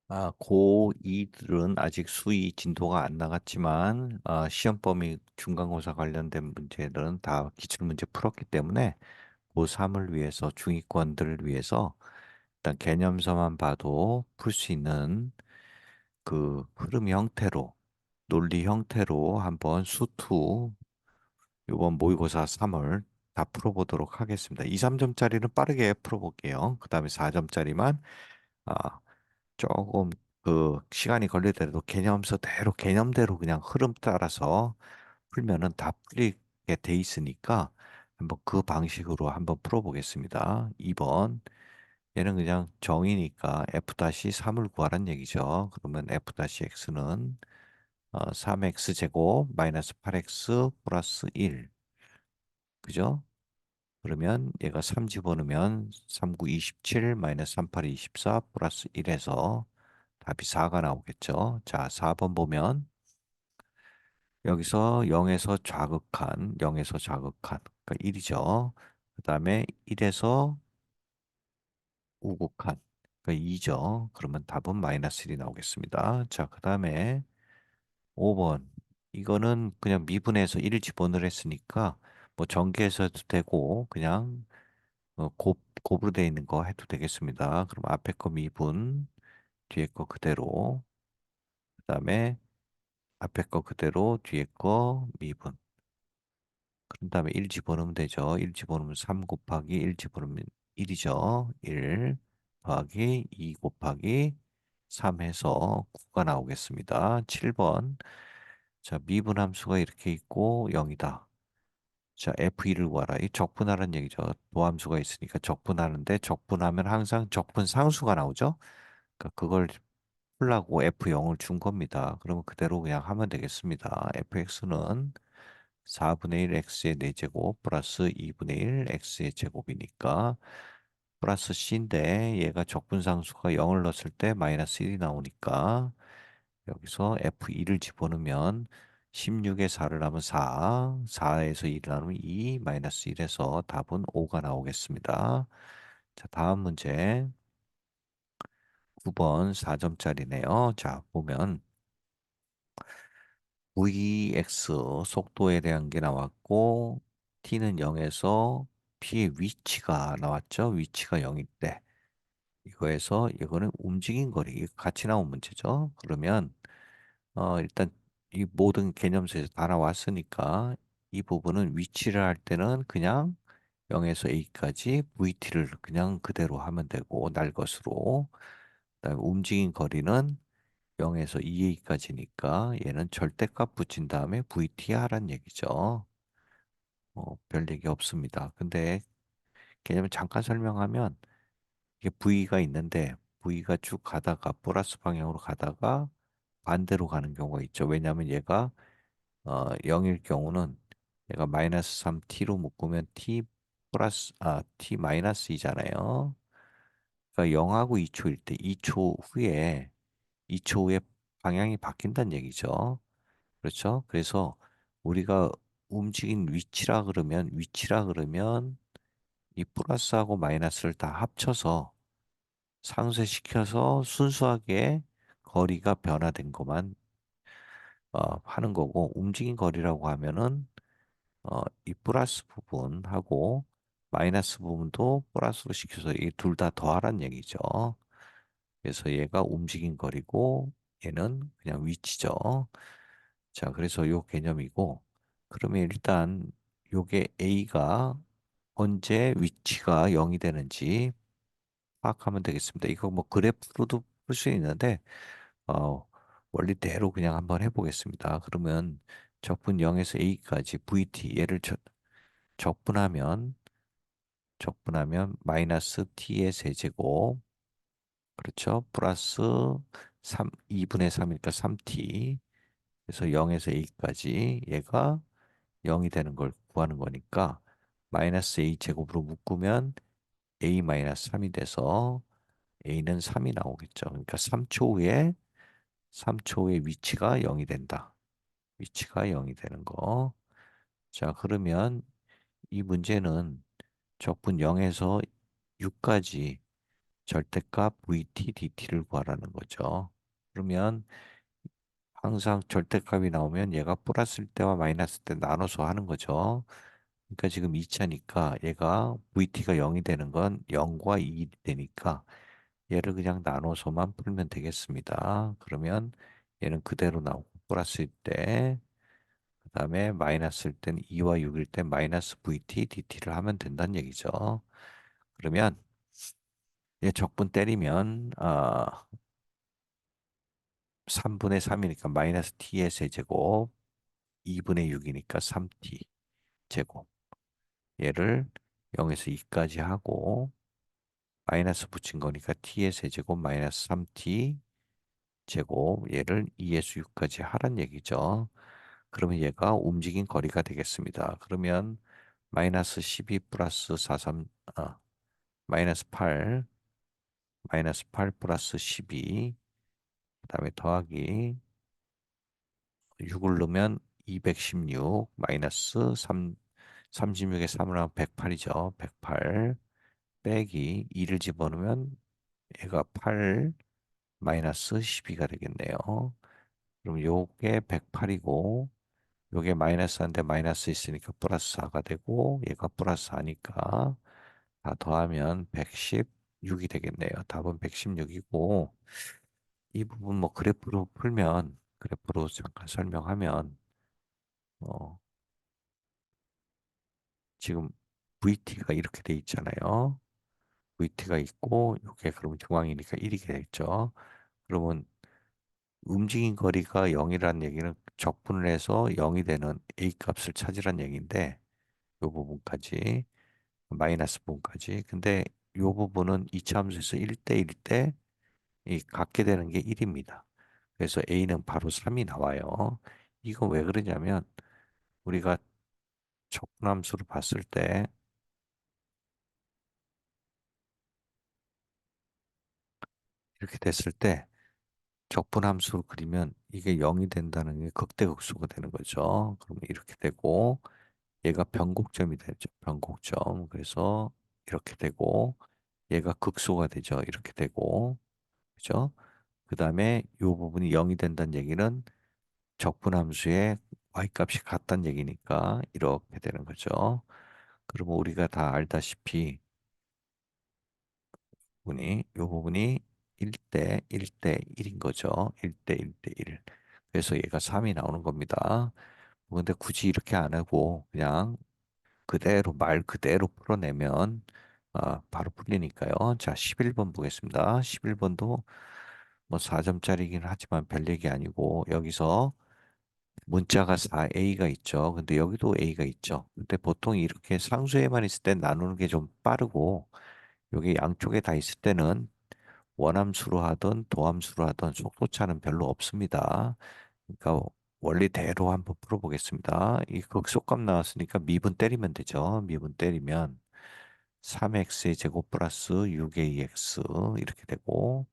고2들은 아직 수위 진도가 안 나갔지만, 시험 범위 중간고사 관련된 문제들은 다 기출문제 풀었기 때문에 고3을 위해서, 중위권들을 위해서 일단 개념서만 봐도 풀 수 있는 그 흐름 형태로, 논리 형태로 한번 수투, 이번 모의고사 3월 다 풀어보도록 하겠습니다. 2, 3점짜리는 빠르게 풀어볼게요. 그 다음에 4점짜리만 조금 그 시간이 걸리더라도 개념서대로 개념대로 그냥 흐름 따라서 풀면은 다 풀리게 돼 있으니까 한번 그 방식으로 한번 풀어보겠습니다. 2번 얘는 그냥 정이니까 f-3을 구하란 얘기죠. 그러면 f-x는 3x 제곱 마이너스 8x 플러스 1, 그죠? 그러면 얘가 3 집어넣으면 3, 9, 27 마이너스 3, 8, 24 플러스 1에서 답이 4가 나오겠죠. 자, 4번 보면 여기서 0에서 좌극한, 그러니까 1이죠. 그 다음에 1에서 우극한, 그러니까 2죠. 그러면 답은 마이너스 1이 나오겠습니다. 자, 그 다음에 5번. 이거는 그냥 미분해서 1을 집어넣으 했으니까 뭐 전개해서 해도 되고 그냥 곱으로 되어 있는 거 해도 되겠습니다. 그럼 앞에 거 미분, 뒤에 거 그대로, 그 다음에 앞에 거 그대로, 뒤에 거 미분. 그런 다음에 1 집어넣으면 되죠. 1 집어넣으면 3 곱하기 1 집어넣으면 1이죠. 1 더하기 2 곱하기 3 해서 9가 나오겠습니다. 7번. 자, 미분 함수가 이렇게 있고 0이다. 자, F1을 구하라. 이 적분하라는 얘기죠. 도함수가 있으니까 적분하는데 적분하면 항상 적분 상수가 나오죠. 그러니까 그걸 풀라고 F0을 준 겁니다. 그러면 그대로 그냥 하면 되겠습니다. fx는 4분의 1 x의 4제곱 플러스 2분의 1 x의 제곱이니까 플러스 c인데 얘가 적분상수가 0을 넣었을 때 마이너스 1이 나오니까 여기서 F2를 집어넣으면 16에 4를 하면 4, 4에서 1을 하면 2, 마이너스 1에서 답은 5가 나오겠습니다. 자, 다음 문제 9번 4점짜리네요. 자, 보면 Vx 속도에 대한 게 나왔고 t는 0에서 p의 위치가 나왔죠. 위치가 0일 때 이거에서 이거는 움직인 거리 이거 같이 나온 문제죠. 그러면 일단 이 모든 개념서에서 다 나왔으니까 이 부분은 위치를 할 때는 그냥 0에서 a까지 vt를 그냥 그대로 하면 되고 날 것으로 그다음에 움직인 거리는 0에서 2a까지니까 얘는 절대값 붙인 다음에 vt 하란 얘기죠. 별 얘기 없습니다. 근데 개념을 잠깐 설명하면 이게 v가 있는데 v가 쭉 가다가 플러스 방향으로 가다가 반대로 가는 경우가 있죠. 왜냐하면 얘가 0일 경우는 얘가 마이너스 3t로 묶으면 t 마이너스 2잖아요. 그러니까 0하고 2초일 때 2초 후에 방향이 바뀐다는 얘기죠. 그렇죠? 그래서 우리가 움직인 위치라 그러면 이 플러스하고 마이너스를 다 합쳐서 상쇄시켜서 순수하게 거리가 변화된 것만 하는 거고 움직인 거리라고 하면은 이 플러스 부분하고 마이너스 부분도 플러스로 시켜서 이 둘 다 더하란 얘기죠. 그래서 얘가 움직인 거리고 얘는 그냥 위치죠. 자, 그래서 요 개념이고 그러면 일단 요게 A가 언제 위치가 0이 되는지 파악하면 되겠습니다. 이거 뭐 그래프로도 풀 수 있는데 어, 원리대로 그냥 한번 해보겠습니다. 그러면 적분 0에서 A까지 VT 얘를 적분하면 마이너스 T의 세제곱 그렇죠? 플러스 2분의 3이니까 3T 그래서 0에서 A까지 얘가 0이 되는 걸 구하는 거니까 마이너스 A 제곱으로 묶으면 A 마이너스 3이 돼서 A는 3이 나오겠죠. 그러니까 3초 후에 위치가 0이 된다. 위치가 0이 되는 거. 자, 그러면 이 문제는 적분 0에서 6까지 절대값 VT, DT를 구하라는 거죠. 그러면 항상 절대값이 나오면 얘가 플러스일 때와 마이너스 때 나눠서 하는 거죠. 그러니까 지금 2차니까 얘가 VT가 0이 되는 건 0과 2이 되니까 얘를 그냥 나눠서만 풀면 되겠습니다. 그러면 얘는 그대로 나오고 플러스일 때, 그 다음에 마이너스일 땐 2와 6일 때 마이너스 VT, DT를 하면 된다는 얘기죠. 그러면 얘 적분 때리면 3분의 3이니까 마이너스 t의 세제곱, 2분의 6이니까 3t 제곱. 얘를 0에서 2까지 하고 마이너스 붙인 거니까 t의 세제곱 마이너스 3t 제곱, 얘를 2에서 6까지 하란 얘기죠. 그러면 얘가 움직인 거리가 되겠습니다. 그러면 마이너스 12 플러스 43, 마이너스 8, 마이너스 8 플러스 12, 그다음에 더하기 6을 넣으면 216, 마이너스 3, 36에 3을 하면 108이죠. 108 빼기 2를 집어넣으면 얘가 8 마이너스 12가 되겠네요. 그럼 요게 108이고 요게 마이너스인데 마이너스 있으니까 플러스 4가 되고 얘가 플러스 4니까 다 더하면 116이 되겠네요. 답은 116이고 이 부분 뭐 그래프로 풀면 그래프로 잠깐 설명하면 어, 지금 VT가 이렇게 돼 있잖아요. VT가 있고 이게 그러면 중앙이니까 1이 되겠죠. 그러면 움직인 거리가 0이라는 얘기는 적분을 해서 0이 되는 A 값을 찾으란 얘기인데 이 부분까지 마이너스 부분까지. 근데 이 부분은 이차 함수에서 1대 1 때 이 갖게 되는 게 1입니다. 그래서 A는 바로 3이 나와요. 이거 왜 그러냐면 우리가 적분함수로 봤을 때 이렇게 됐을 때 적분함수로 그리면 이게 0이 된다는 게 극대극소가 되는 거죠. 그러면 이렇게 되고 얘가 변곡점이 되죠. 변곡점. 그래서 이렇게 되고 얘가 극소가 되죠. 이렇게 되고 그죠? 그 다음에 이 부분이 0이 된다는 얘기는 적분함수의 y값이 같다는 얘기니까 이렇게 되는 거죠. 그러면 우리가 다 알다시피 이 부분이 1대 1대 1인 거죠. 1대 1대 1. 그래서 얘가 3이 나오는 겁니다. 근데 굳이 이렇게 안 하고 그냥 그대로 말 그대로 풀어내면 바로 풀리니까요. 자, 11번 보겠습니다. 11번도 뭐 4점짜리긴 하지만 별 얘기 아니고 여기서 문자가 4A가 있죠. 근데 여기도 A가 있죠. 근데 보통 이렇게 상수에만 있을 때 나누는 게 좀 빠르고 여기 양쪽에 다 있을 때는 원함수로 하든 도함수로 하든 속도차는 별로 없습니다. 그러니까 원리대로 한번 풀어보겠습니다. 이 극소값 나왔으니까 미분 때리면 되죠. 미분 때리면 3x의 제곱 플러스 6ax 이렇게 되고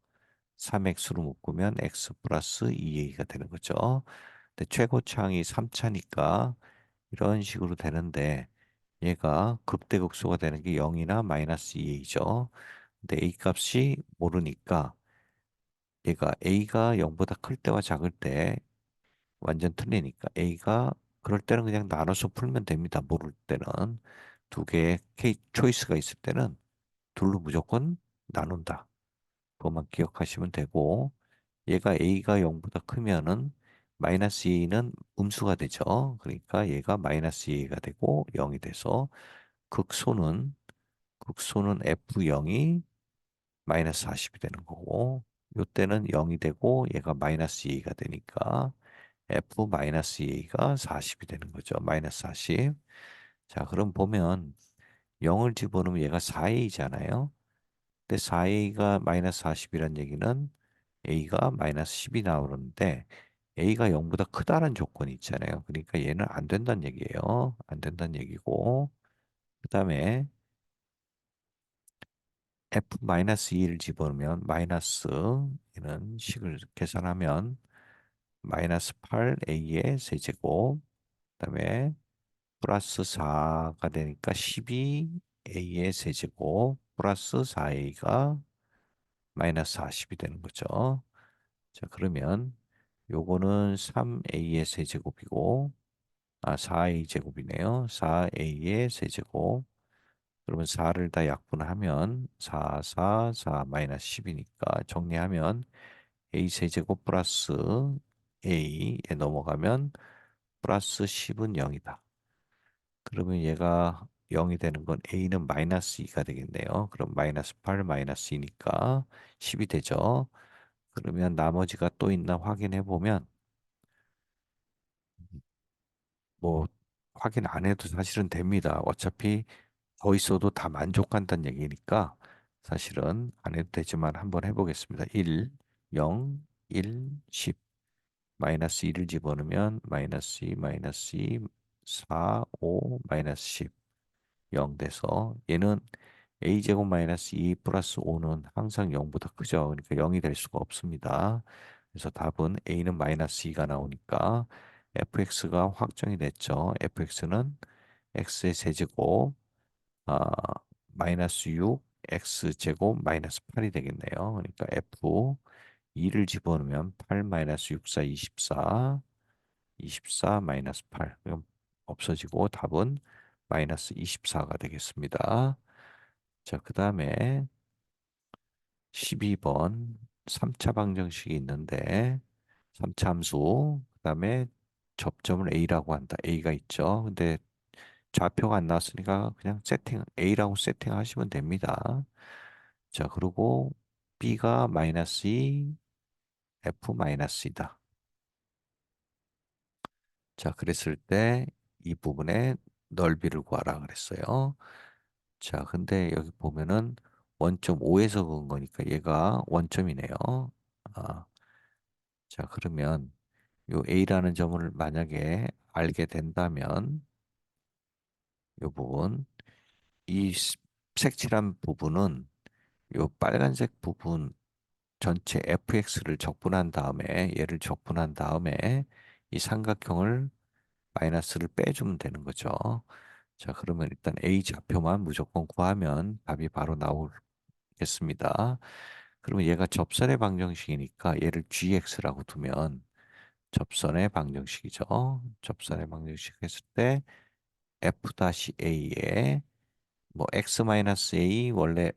3x로 묶으면 x 플러스 2a가 되는 거죠. 근데 최고차항이 3차니까 이런 식으로 되는데 얘가 극대극소가 되는 게 0이나 마이너스 2a죠. 근데 a 값이 모르니까 얘가 a가 0보다 클 때와 작을 때 완전 틀리니까 A가 그럴 때는 그냥 나눠서 풀면 됩니다. 모를 때는 두 개의 초이스가 있을 때는 둘로 무조건 나눈다. 그것만 기억하시면 되고 얘가 A가 0보다 크면은 마이너스 2는 음수가 되죠. 그러니까 얘가 마이너스 2가 되고 0이 돼서 극소는 극소는 F0이 마이너스 40이 되는 거고 요때는 0이 되고 얘가 마이너스 2가 되니까 F-2A가 40이 되는 거죠. 마이너스 40. 자, 그럼 보면 0을 집어넣으면 얘가 4A잖아요. 근데 4A가 마이너스 40이란 얘기는 A가 마이너스 10이 나오는데 A가 0보다 크다는 조건이 있잖아요. 그러니까 얘는 안 된다는 얘기예요. 안 된다는 얘기고. 그 다음에 F-2를 집어넣으면 마이너스 얘는 식을 계산하면 마이너스 8A의 세제곱 그다음에 플러스 4가 되니까 12A의 세제곱 플러스 4A가 마이너스 40이 되는 거죠. 자, 그러면 요거는 3a의 세제곱이고, 4a 제곱이네요. 4a의 세제곱. 그러면 4를 다 약분하면 4, 4, 4 마이너스 10이니까 정리하면 a 세제곱 플러스 a에 넘어가면 플러스 10은 0이다. 그러면 얘가 0이 되는 건 a는 마이너스 2가 되겠네요. 그럼 마이너스 8 마이너스 2니까 10이 되죠. 그러면 나머지가 또 있나 확인해 보면 뭐 확인 안 해도 사실은 됩니다. 어차피 더 있어도 다 만족한다는 얘기니까 사실은 안 해도 되지만 한번 해보겠습니다. 1, 0, 1, 10. 마이너스 2를 집어넣으면 마이너스 2, 마이너스 2, 4, 5, 마이너스 10. 0 돼서 얘는 a제곱 마이너스 2 플러스 5는 항상 0보다 크죠. 그러니까 0이 될 수가 없습니다. 그래서 답은 a는 마이너스 2가 나오니까 fx가 확정이 됐죠. fx는 x의 세제곱 아, 마이너스 6 x제곱 마이너스 8이 되겠네요. 그러니까 f 2를 집어넣으면 8 마이너스 6, 4, 24 24 마이너스 8. 그럼 없어지고 답은 마이너스 24가 되겠습니다. 자, 그 다음에 12번 3차 방정식이 있는데 3차 함수 그 다음에 접점을 A라고 한다. A가 있죠. 근데 좌표가 안 나왔으니까 그냥 A라고 세팅하시면 됩니다. 자, 그리고 B가 마이너스 2, F 마이너스 2다. 자, 그랬을 때 이 부분의 넓이를 구하라 그랬어요. 자, 근데 여기 보면은 원점 5에서 그은 거니까 얘가 원점이네요. 아, 자, 그러면 요 A라는 점을 만약에 알게 된다면 요 부분, 이 색칠한 부분은 요 빨간색 부분 전체 fx를 적분한 다음에 얘를 적분한 다음에 이 삼각형을 마이너스를 빼주면 되는 거죠. 자, 그러면 일단 A 좌표만 무조건 구하면 답이 바로 나오겠습니다. 그러면 얘가 접선의 방정식이니까 얘를 gx라고 두면 접선의 방정식이죠. 접선의 방정식 했을 때 f-a에 뭐 x-a 원래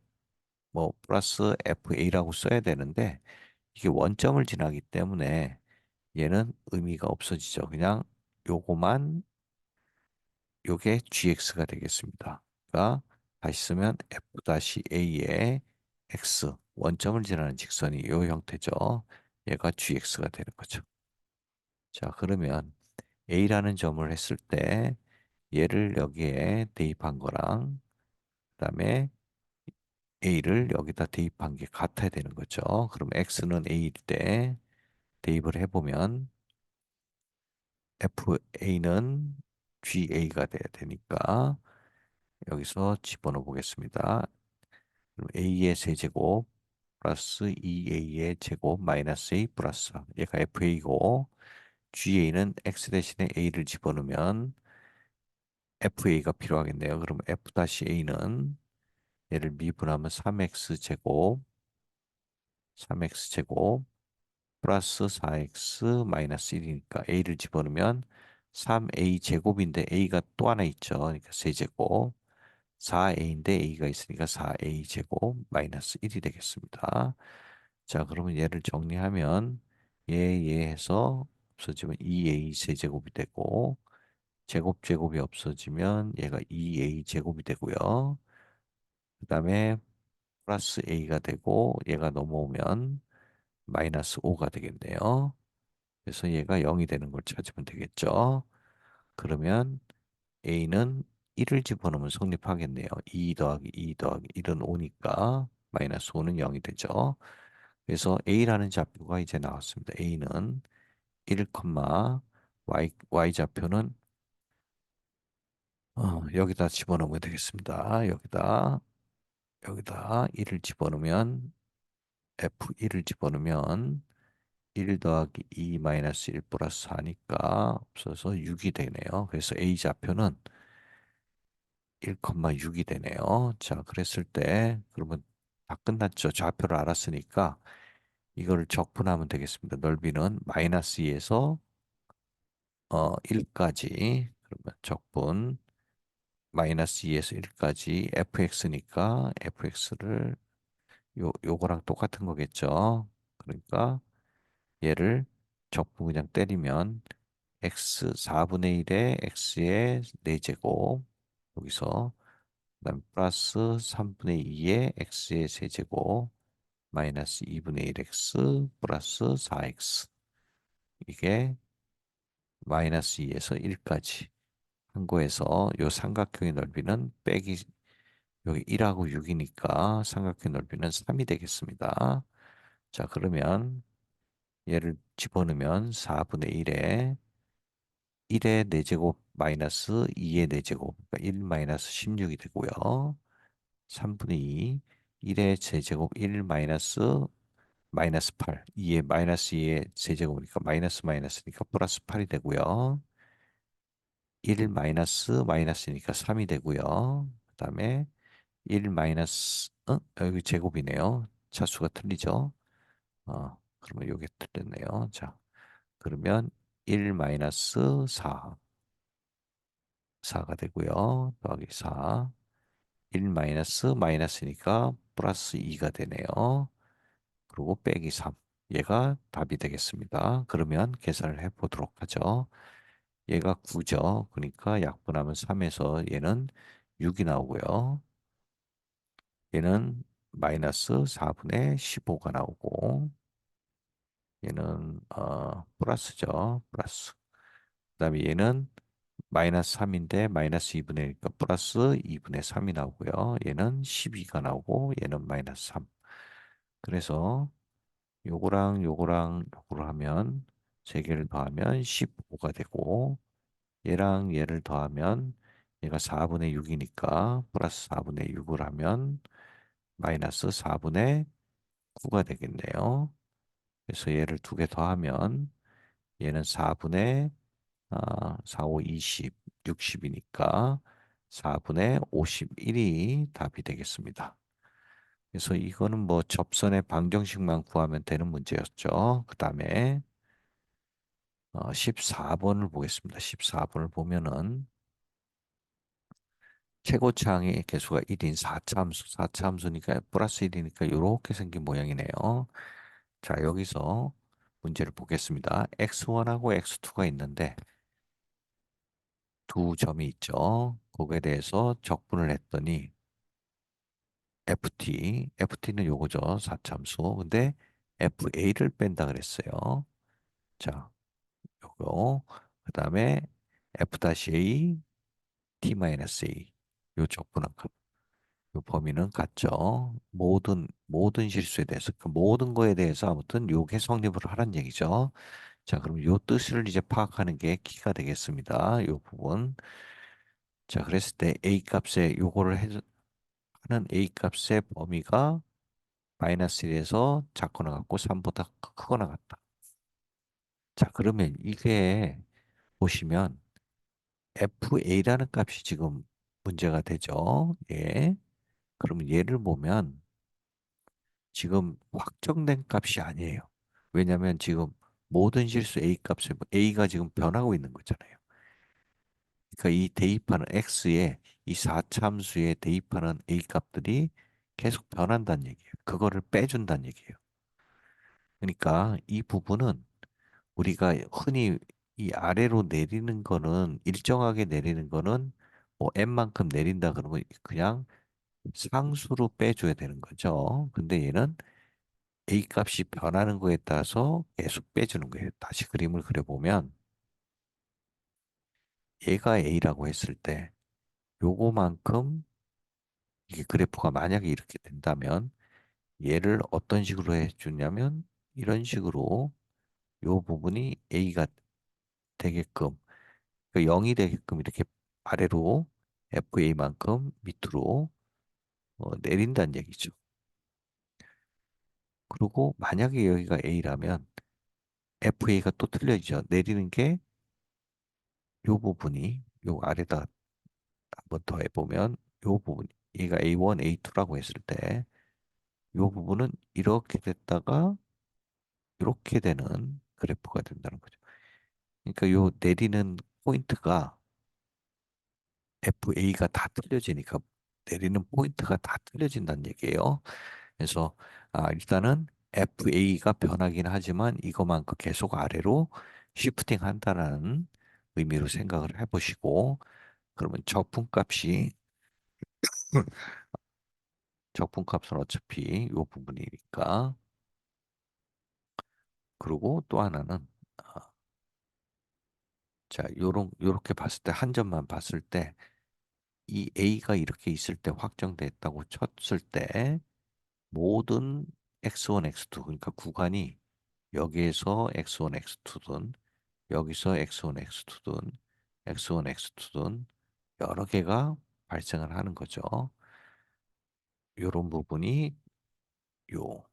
뭐 플러스 fa라고 써야 되는데 이게 원점을 지나기 때문에 얘는 의미가 없어지죠. 그냥 요거만 요게 gx가 되겠습니다. 그러니까 다시 쓰면 f-a의 x 원점을 지나는 직선이 요 형태죠. 얘가 gx가 되는 거죠. 자, 그러면 a라는 점을 했을 때 얘를 여기에 대입한 거랑 그다음에 a를 여기다 대입한 게 같아야 되는 거죠. 그럼 x는 a일 때 대입을 해보면 fa는 ga가 돼야 되니까 여기서 집어넣어 보겠습니다. 그럼 a의 세제곱 플러스 2a의 제곱 마이너스 a 플러스 4. 얘가 fa고 ga는 x 대신에 a를 집어넣으면 fa가 필요하겠네요. 그럼 f-a는 얘를 미분하면 3x 제곱 3x 제곱 플러스 4x 마이너스 1이니까 a를 집어넣으면 3a 제곱인데 a가 또 하나 있죠. 그러니까 세제곱 4a인데 a가 있으니까 4a 제곱 마이너스 1이 되겠습니다. 자, 그러면 얘를 정리하면 얘 해서 없어지면 2a 세제곱이 되고 제곱이 없어지면 얘가 2a 제곱이 되고요. 그 다음에 플러스 a가 되고 얘가 넘어오면 마이너스 5가 되겠네요. 그래서 얘가 0이 되는 걸 찾으면 되겠죠. 그러면 a는 1을 집어넣으면 성립하겠네요. 2 더하기 2 더하기 1은 5니까 마이너스 5는 0이 되죠. 그래서 a라는 좌표가 이제 나왔습니다. a는 1, y 좌표는 여기다 집어넣으면 되겠습니다. 여기다 1을 집어넣으면 f1을 집어넣으면 1 더하기 2 마이너스 1 플러스 4니까 없어서 6이 되네요. 그래서 A 좌표는 1,6이 되네요. 자, 그랬을 때 그러면 다 끝났죠. 좌표를 알았으니까 이거를 적분하면 되겠습니다. 넓이는 마이너스 2에서 1까지. 그러면 적분 마이너스 2에서 1까지 fx니까 fx를 요거랑 똑같은 거겠죠. 그러니까 얘를 적분 그냥 때리면 x 4분의 1에 x의 4제곱 여기서 그다음 플러스 3분의 2에 x의 세제곱 마이너스 2분의 1x 플러스 4x 이게 마이너스 2에서 1까지 한 거에서 요 삼각형의 넓이는 빼기 여기 1하고 6이니까 삼각형 넓이는 3이 되겠습니다. 자, 그러면 얘를 집어넣으면 4분의 1의 4제곱 마이너스 2의 4제곱 그러니까 1 마이너스 16이 되고요. 3분의 2 1의 제제곱 1 마이너스 마이너스 8 2의 마이너스 2의 세제곱이니까 마이너스 마이너스니까 플러스 8이 되고요. 1 마이너스 마이너스니까 3이 되고요. 그 다음에 1 마이너스 여기 제곱이네요. 차수가 틀리죠. 그러면 요게 틀렸네요. 자, 그러면 1 마이너스 4가 되고요. 더하기 4 1 마이너스 마이너스니까 플러스 2가 되네요. 그리고 빼기 3 얘가 답이 되겠습니다. 그러면 계산을 해보도록 하죠. 얘가 9죠. 그러니까 약분하면 3에서 얘는 6이 나오고요. 얘는 마이너스 4분의 15가 나오고 얘는 플러스죠. 플러스. 그다음에 얘는 마이너스 3인데 마이너스 2분의 1이니까 플러스 2분의 3이 나오고요. 얘는 12가 나오고 얘는 마이너스 3. 그래서 요거랑 요거를 하면 세 개를 더하면 15가 되고 얘랑 얘를 더하면 얘가 4분의 6이니까 플러스 4분의 6을 하면 마이너스 4분의 9가 되겠네요. 그래서 얘를 두 개 더하면 얘는 4분의 4, 5, 20, 60이니까 4분의 51이 답이 되겠습니다. 그래서 이거는 뭐 접선의 방정식만 구하면 되는 문제였죠. 그 다음에 14번을 보겠습니다. 14번을 보면은 최고차항의 개수가 1인 4차함수, 4차함수니까 플러스 1이니까 이렇게 생긴 모양이네요. 자, 여기서 문제를 보겠습니다. x1하고 x2가 있는데 두 점이 있죠. 거기에 대해서 적분을 했더니 FT는 요거죠. 4참수. 근데 FA를 뺀다 그랬어요. 자, 요거. 그 다음에 F-A, T-A. 요 적분한 값. 요 범위는 같죠. 모든 실수에 대해서, 그 모든 거에 대해서 아무튼 요게 성립을 하란 얘기죠. 자, 그럼 요 뜻을 이제 파악하는 게 키가 되겠습니다. 요 부분. 자, 그랬을 때 A 값에 요거를 하는 A 값의 범위가 마이너스 1에서 작거나 같고 3보다 크거나 같다. 자, 그러면 이게 보시면 FA라는 값이 지금 문제가 되죠. 예. 그러면 얘를 보면 지금 확정된 값이 아니에요. 왜냐하면 지금 모든 실수 A 값에 A가 지금 변하고 있는 거잖아요. 그러니까 이 대입하는 X에 이 4참수에 대입하는 A 값들이 계속 변한다는 얘기예요. 그거를 빼준다는 얘기예요. 그러니까 이 부분은 우리가 흔히 이 아래로 내리는 거는 일정하게 내리는 거는 뭐 n만큼 내린다 그러면 그냥 상수로 빼줘야 되는 거죠. 근데 얘는 A 값이 변하는 거에 따라서 계속 빼주는 거예요. 다시 그림을 그려보면 얘가 A라고 했을 때 요거만큼 이게 그래프가 만약에 이렇게 된다면 얘를 어떤 식으로 해주냐면 이런 식으로 요 부분이 A가 되게끔 그 0이 되게끔 이렇게 아래로 FA만큼 밑으로 내린다는 얘기죠. 그리고 만약에 여기가 A라면 FA가 또 틀려지죠. 내리는 게 요 부분이 요 아래다 한번 더 해보면 요 부분 얘가 A1, A2라고 했을 때 이 부분은 이렇게 됐다가 이렇게 되는 그래프가 된다는 거죠. 그러니까 요 내리는 포인트가 FA가 다 틀려지니까 내리는 포인트가 다 틀려진다는 얘기예요. 그래서 일단은 FA가 변하긴 하지만 이거만큼 계속 아래로 시프팅 한다는 의미로 생각을 해보시고 그러면 적분값은 어차피 이 부분이니까 그리고 또 하나는 아, 자 요렇게 봤을 때 한 점만 봤을 때 이 A가 이렇게 있을 때 확정됐다고 쳤을 때 모든 x1, x2 그러니까 구간이 여기에서 x1, x2든 여기서 x1, x2든 x1, x2든 여러 개가 발생을 하는 거죠. 이런 부분이 요,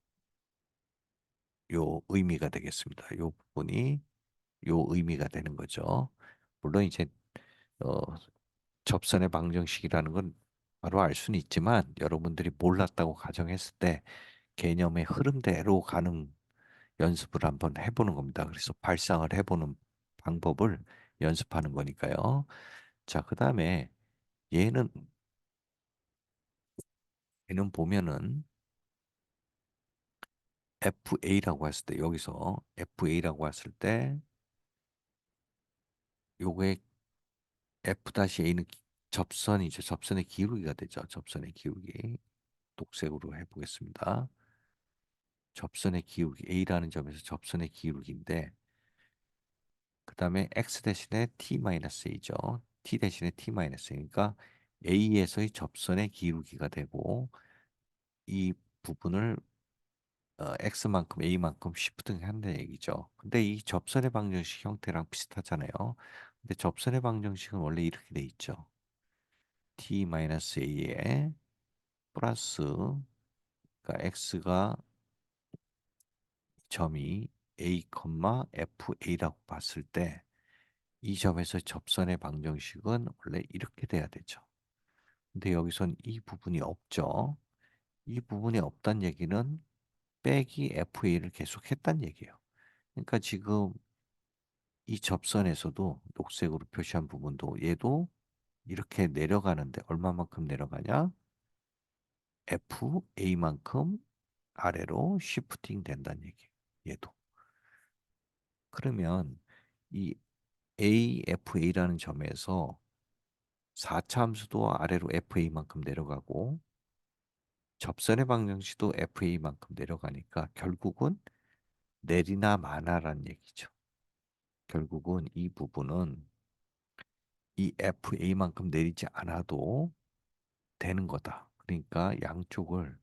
요 의미가 되겠습니다. 요 부분이 요 의미가 되는 거죠. 물론 이제 어, 접선의 방정식이라는 건 바로 알 수는 있지만 여러분들이 몰랐다고 가정했을 때 개념의 흐름대로 가는 연습을 한번 해보는 겁니다. 그래서 발상을 해보는 방법을 연습하는 거니까요. 자, 그 다음에 얘는, 얘는 보면은 FA라고 했을 때, 여기서 FA라고 했을 때, 요게 F-A는 접선이죠. 접선의 기울기가 되죠. 접선의 기울기. 녹색으로 해보겠습니다. 접선의 기울기, A라는 점에서 접선의 기울기인데, 그 다음에 X 대신에 T-A죠. T 대신에 T-A. 그러니까 A에서의 접선의 기울기가 되고, 이 부분을 X만큼 A만큼 시프팅 한다는 얘기죠. 근데 이 접선의 방정식 형태랑 비슷하잖아요. 근데 접선의 방정식은 원래 이렇게 돼 있죠. T-A에 플러스 그러니까 X가 점이 A, FA라고 봤을 때 이 점에서 접선의 방정식은 원래 이렇게 돼야 되죠. 근데 여기선 이 부분이 없죠. 이 부분이 없다는 얘기는 빼기 FA를 계속 했다는 얘기예요. 그러니까 지금 이 접선에서도 녹색으로 표시한 부분도 얘도 이렇게 내려가는데 얼마만큼 내려가냐? FA만큼 아래로 시프팅 된다는 얘기예요. 얘도. 그러면 이 AFA라는 점에서 4차 함수도 아래로 FA만큼 내려가고 접선의 방정식도 FA만큼 내려가니까 결국은 내리나 마나라는 얘기죠. 결국은 이 부분은 이 FA만큼 내리지 않아도 되는 거다. 그러니까 양쪽을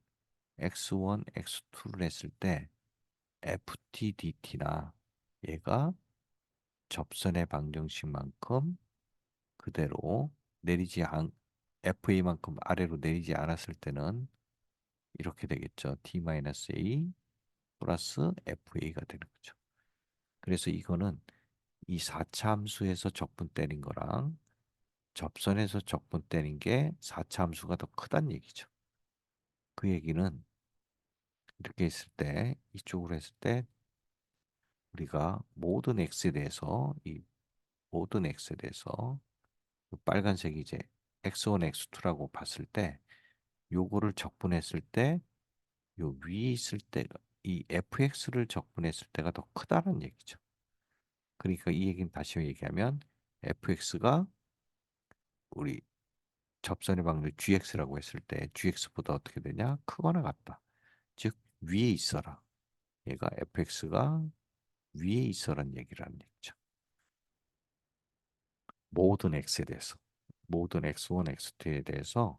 x1, x2를 했을 때 FTDT나 얘가 접선의 방정식만큼 그대로 내리지 않 FA만큼 아래로 내리지 않았을 때는 이렇게 되겠죠. T-A 플러스 FA가 되는 거죠. 그래서 이거는 이 4차 함수에서 적분 때린 거랑 접선에서 적분 때린 게 4차 함수가 더 크다는 얘기죠. 그 얘기는 이렇게 했을 때 이쪽으로 했을 때 우리가 모든 x에 대해서 이 모든 x에 대해서 그 빨간색이 이제 x1, x2라고 봤을 때 요거를 적분했을 때 요 위에 있을 때 이 fx를 적분했을 때가 더 크다는 얘기죠. 그러니까 이 얘기는 다시 얘기하면 fx가 우리 접선의 방정 gx라고 했을 때 gx보다 어떻게 되냐? 크거나 같다. 즉 위에 있어라. 얘가 fx가 위에 있어란 얘기라는 얘기죠. 모든 x에 대해서 모든 x1, x2에 대해서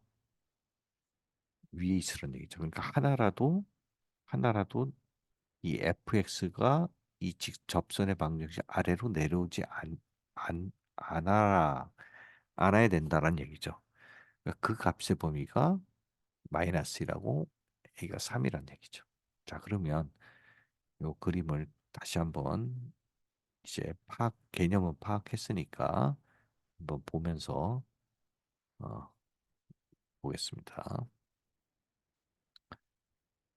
위에 있으란 얘기죠. 그러니까 하나라도 이 fx가 이 접선의 방정식 아래로 내려오지 않아 않아야 된다는 얘기죠. 그러니까 그 값의 범위가 마이너스라고 a가 3이란 얘기죠. 자, 그러면 요 그림을 다시 한번 이제 개념은 파악했으니까 한번 보면서 어, 보겠습니다.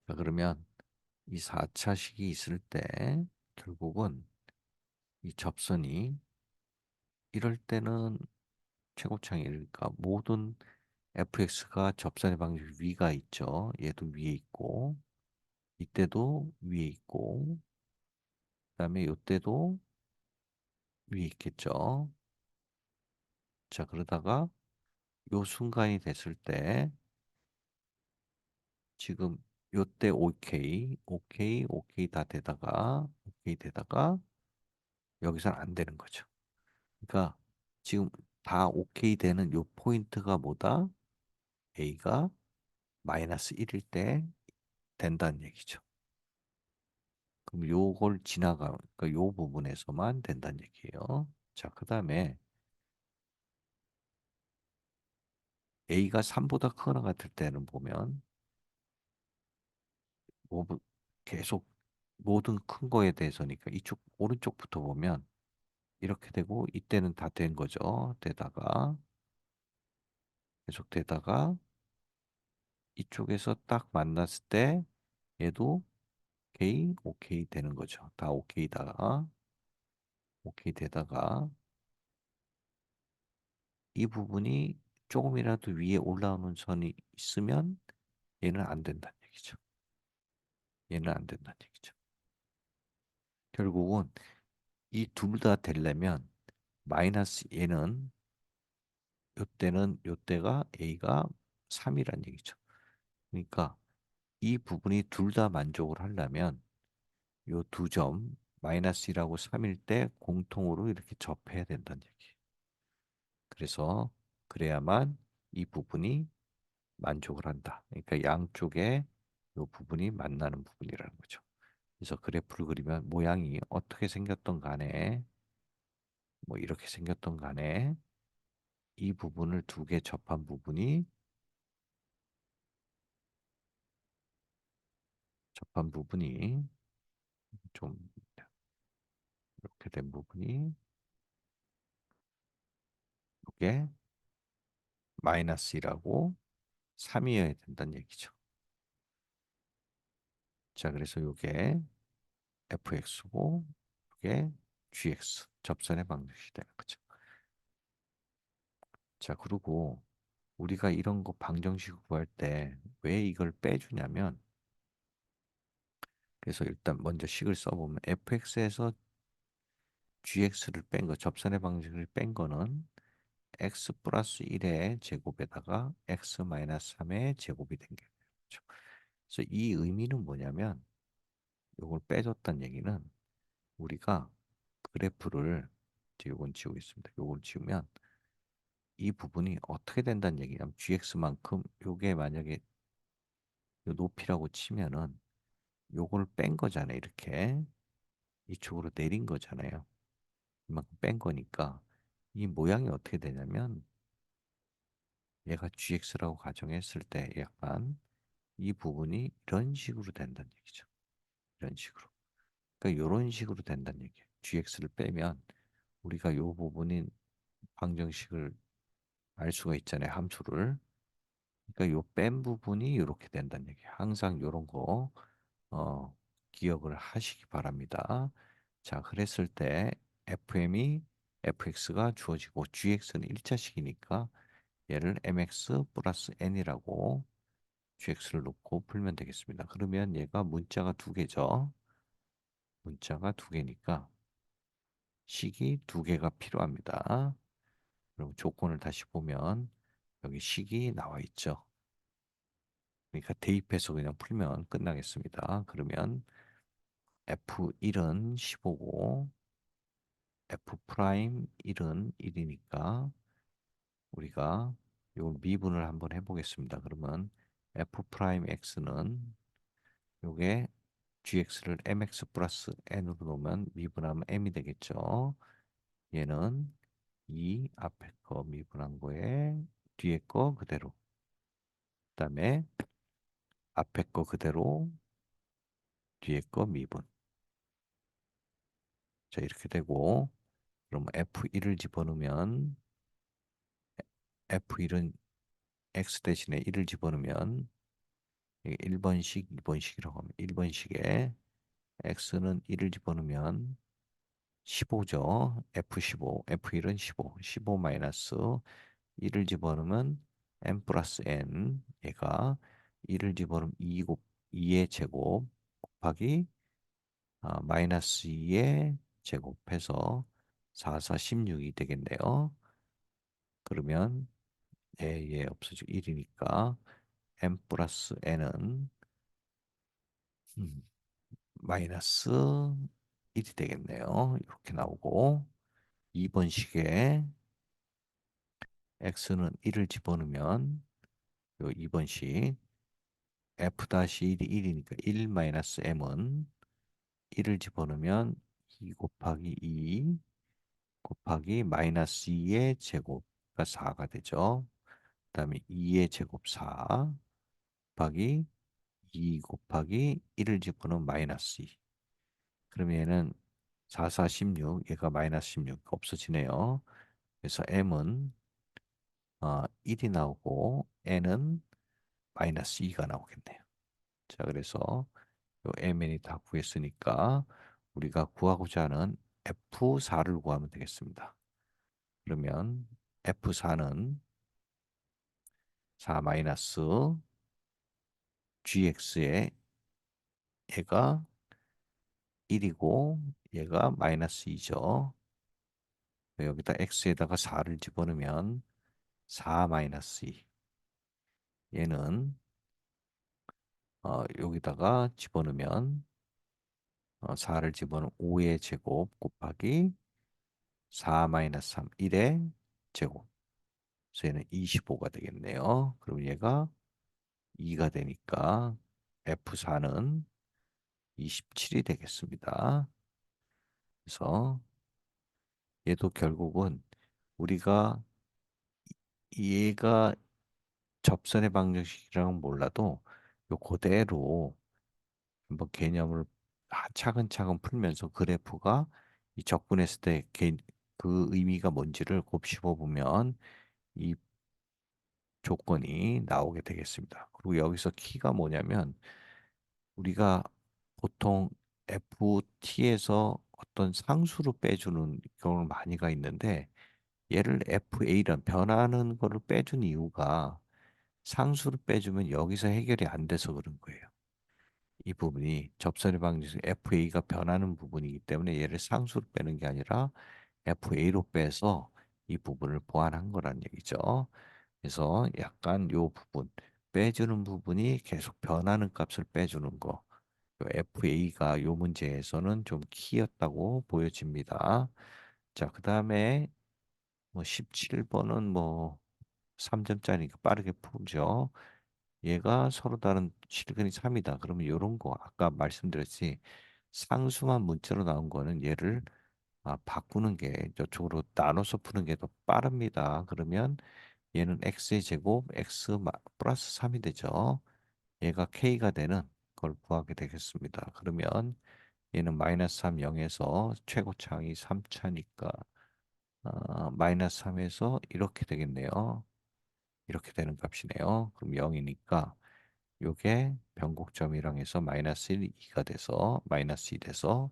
자, 그러면 이 4차식이 있을 때 결국은 이 접선이 이럴 때는 최고창이니까 모든 fx가 접선의 방식 위가 있죠. 얘도 위에 있고 이때도 위에 있고 그다음에 이때도 위에 있겠죠. 자, 그러다가 요 순간이 됐을 때 지금 요때 오케이, 오케이, 오케이 다 되다가 오케이 되다가 여기서는 안 되는 거죠. 그러니까 지금 다 오케이 되는 요 포인트가 뭐다? A가 마이너스 1일 때 된다는 얘기죠. 그럼 요걸 그러니까 요 부분에서만 된다는 얘기예요. 자, 그다음에 A가 3보다 크거나 같을 때는 보면 뭐 계속 모든 큰 거에 대해서니까 이쪽 오른쪽부터 보면 이렇게 되고 이때는 다 된 거죠. 되다가 계속 되다가 이쪽에서 딱 만났을 때 얘도 오케이, 오케이 되는 거죠. 다 오케이다가 오케이 되다가 이 부분이 조금이라도 위에 올라오는 선이 있으면 얘는 안 된다는 얘기죠. 얘는 안 된다는 얘기죠. 결국은 이 둘 다 되려면 마이너스 얘는 요때가 A가 3이란 얘기죠. 그러니까 이 부분이 둘 다 만족을 하려면 요 두 점 마이너스 1하고 3일 때 공통으로 이렇게 접해야 된다는 얘기. 그래서 그래야만 이 부분이 만족을 한다. 그러니까 양쪽에 요 부분이 만나는 부분이라는 거죠. 그래서 그래프를 그리면 모양이 어떻게 생겼던 간에 뭐 이렇게 생겼던 간에 이 부분을 두 개 접한 부분이 좀 이렇게 된 부분이 이게 마이너스 1하고 3이어야 된다는 얘기죠. 자, 그래서 이게 fx고 이게 gx 접선의 방정식이 되는 거죠. 자, 그리고 우리가 이런 거 방정식 구할 때 왜 이걸 빼주냐면 그래서 일단 먼저 식을 써보면 fx에서 gx를 뺀 거, 접선의 방식을 뺀 거는 x 플러스 1의 제곱에다가 x 마이너스 3의 제곱이 된 게 되죠. 그래서 이 의미는 뭐냐면 이걸 빼줬다는 얘기는 우리가 그래프를 이제 요건 지우겠습니다. 요걸 지우면 이 부분이 어떻게 된다는 얘기냐면 gx만큼 요게 만약에 요 높이라고 치면은 요걸 뺀 거잖아요. 이렇게 이쪽으로 내린 거잖아요. 이만큼 뺀 거니까 이 모양이 어떻게 되냐면 얘가 gx라고 가정했을 때 약간 이 부분이 이런 식으로 된다는 얘기죠. 이런 식으로. 그러니까 이런 식으로 된다는 얘기예요. gx를 빼면 우리가 요 부분인 방정식을 알 수가 있잖아요. 함수를. 그러니까 요 뺀 부분이 이렇게 된다는 얘기예요. 항상 요런 거 어, 기억을 하시기 바랍니다. 자, 그랬을 때 fm이 fx가 주어지고 gx는 1차식이니까 얘를 mx 플러스 n이라고 gx를 놓고 풀면 되겠습니다. 그러면 얘가 문자가 두 개죠. 문자가 두 개니까 식이 두 개가 필요합니다. 그럼 조건을 다시 보면 여기 식이 나와 있죠. 그러니까 대입해서 그냥 풀면 끝나겠습니다. 그러면 F1은 15고 F 프라임 1은 1이니까 우리가 요 미분을 한번 해보겠습니다. 그러면 F 프라임 X는 요게 GX를 MX 플러스 N으로 놓으면 미분하면 M이 되겠죠. 얘는 이 앞에 거 미분한 거에 뒤에 거 그대로. 그다음에 앞에 거 그대로 뒤에 거 미분. 자, 이렇게 되고 그럼 F1을 집어넣으면 F1은 X 대신에 1을 집어넣으면 1번식, 2번식이라고 하면 1번식에 x는 1을 집어넣으면 15죠. F15, F1은 15, 15 마이너스 1을 집어넣으면 n 플러스 n, 얘가 1을 집어넣으면 2의 제곱 곱하기 마이너스 2의 제곱해서 4, 4, 16이 되겠네요. 그러면 얘 없어지고 1이니까 n 플러스 n은 마이너스 1이 되겠네요. 이렇게 나오고 2번 식에 x는 1을 집어넣으면 요 2번 식 f-1이 1이니까 1 마이너스 m은 1을 집어넣으면 2 곱하기 2 곱하기 마이너스 2의 제곱가 4가 되죠. 그 다음에 2의 제곱 4 곱하기 2 곱하기 1을 집어넣으면 마이너스 2. 그러면 얘는 4, 4, 16, 얘가 마이너스 16 없어지네요. 그래서 m은 1이 나오고 n은 마이너스 2가 나오겠네요. 자, 그래서 요 mn이 다 구했으니까 우리가 구하고자 하는 F4를 구하면 되겠습니다. 그러면 F4는 4 마이너스 gx의 얘가 1이고 얘가 마이너스 2죠. 여기다 x에다가 4를 집어넣으면 4 마이너스 2. 얘는 여기다가 집어넣으면 4를 집어넣으면 5의 제곱 곱하기 4 마이너스 3, 1의 제곱. 그래서 얘는 25가 되겠네요. 그럼 얘가 2가 되니까 F4는 27이 되겠습니다. 그래서 얘도 결국은 우리가 얘가 접선의 방정식이랑은 몰라도 요 그대로 한번 개념을 차근차근 풀면서 그래프가 이 적분했을 때 그 의미가 뭔지를 곱씹어 보면 이 조건이 나오게 되겠습니다. 그리고 여기서 키가 뭐냐면 우리가 보통 FT에서 어떤 상수로 빼주는 경우가 많이가 있는데 얘를 FA란 변하는 거를 빼준 이유가 상수를 빼주면 여기서 해결이 안 돼서 그런 거예요. 이 부분이 접선의 방정식 FA가 변하는 부분이기 때문에 얘를 상수로 빼는 게 아니라 FA로 빼서 이 부분을 보완한 거란 얘기죠. 그래서 약간 요 부분 빼주는 부분이 계속 변하는 값을 빼주는 거. FA가 요 문제에서는 좀 키였다고 보여집니다. 자, 그다음에 뭐 17번은 뭐 3점짜리니까 빠르게 풀죠. 얘가 서로 다른 실근이 3이다. 그러면 이런 거 아까 말씀드렸지 상수만 문자로 나온 거는 얘를 바꾸는 게 저쪽으로 나눠서 푸는 게 더 빠릅니다. 그러면 얘는 x의 제곱 x 플러스 3이 되죠. 얘가 k가 되는 걸 구하게 되겠습니다. 그러면 얘는 마이너스 3, 0에서 최고차항이 3차니까 마이너스 3에서 이렇게 되겠네요. 이렇게 되는 값이네요. 그럼 0이니까 요게 변곡점이랑 해서 마이너스 1, 2가 돼서 마이너스 2 돼서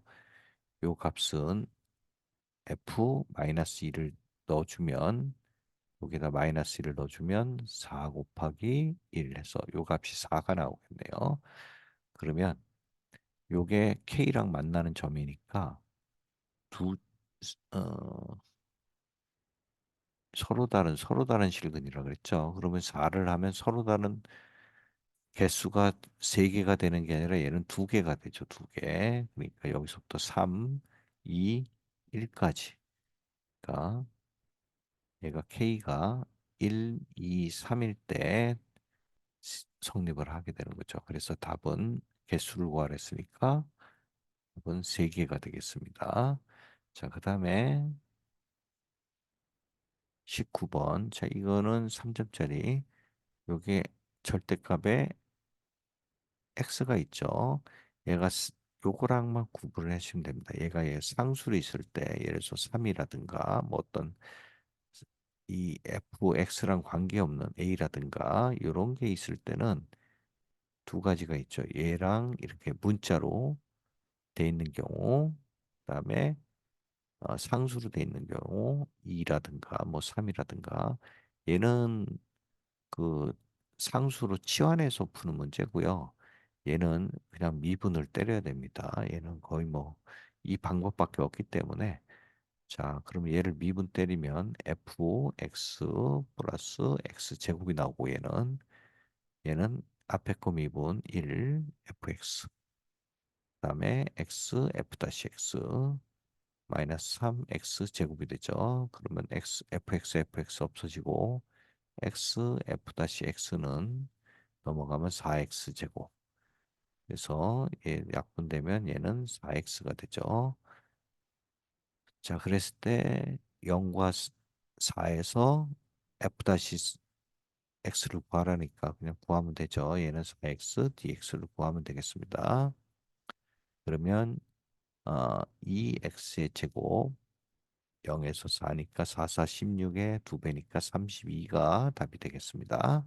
요 값은 f 마이너스 2를 넣어주면 여기다 마이너스 1을 넣어주면 4 곱하기 1 해서 요 값이 4가 나오겠네요. 그러면 요게 K랑 만나는 점이니까 두 어, 서로 다른 실근이라 그랬죠. 그러면 4를 하면 서로 다른 개수가 3개가 되는 게 아니라 얘는 2개가 되죠. 2개. 그러니까 여기서부터 3, 2, 1까지. 그러니까 얘가 K가 1, 2, 3일 때 성립을 하게 되는 거죠. 그래서 답은 개수를 구하랬으니까 답은 3개가 되겠습니다. 자, 그다음에 19번. 자, 이거는 3점짜리. 요게 절대값에 x가 있죠. 얘가 요거랑만 구분을 해주시면 됩니다. 얘가 얘 상수로 있을 때 예를 들어서 3이라든가 뭐 어떤 이 fx랑 관계없는 a라든가 이런 게 있을 때는 두 가지가 있죠. 얘랑 이렇게 문자로 돼 있는 경우, 그다음에 상수로 돼 있는 경우 2라든가 뭐 3이라든가 얘는 그 상수로 치환해서 푸는 문제고요. 얘는 그냥 미분을 때려야 됩니다. 얘는 거의 뭐 이 방법밖에 없기 때문에 자, 그럼 얘를 미분 때리면 fx 플러스 x 제곱이 나오고 얘는 앞에 거 미분 1 fx 그다음에 x f 다시 x 마이너스 3x 제곱이 되죠. 그러면 fx 없어지고 x f 다시 x는 넘어가면 4x 제곱. 그래서 얘 약분되면 얘는 4x가 되죠. 자, 그랬을 때 0과 4에서 f 다시 x를 구하라니까 그냥 구하면 되죠. 얘는 4x dx를 구하면 되겠습니다. 그러면 2x의 제곱 0에서 4니까 4, 4, 16에 2배니까 32가 답이 되겠습니다.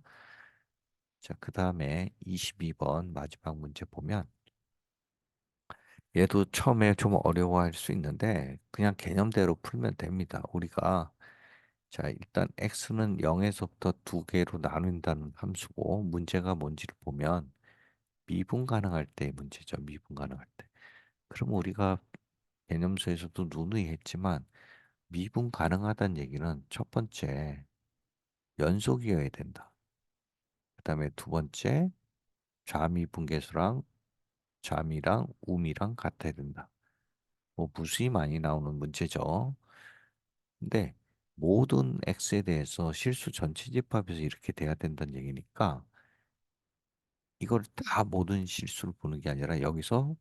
자, 그 다음에 22번 마지막 문제 보면 얘도 처음에 좀 어려워할 수 있는데 그냥 개념대로 풀면 됩니다. 우리가 자, 일단 x는 0에서부터 두 개로 나눈다는 함수고 문제가 뭔지를 보면 미분 가능할 때의 문제죠. 미분 가능할 때. 그럼 우리가 개념서에서도 누누이 했지만 미분 가능하다는 얘기는 첫 번째 연속이어야 된다. 그다음에 두 번째 좌미분계수랑 좌미랑 우미랑 같아야 된다. 뭐 무수히 많이 나오는 문제죠. 근데 모든 x에 대해서 실수 전체 집합에서 이렇게 돼야 된다는 얘기니까 이걸 다 모든 실수를 보는 게 아니라 여기서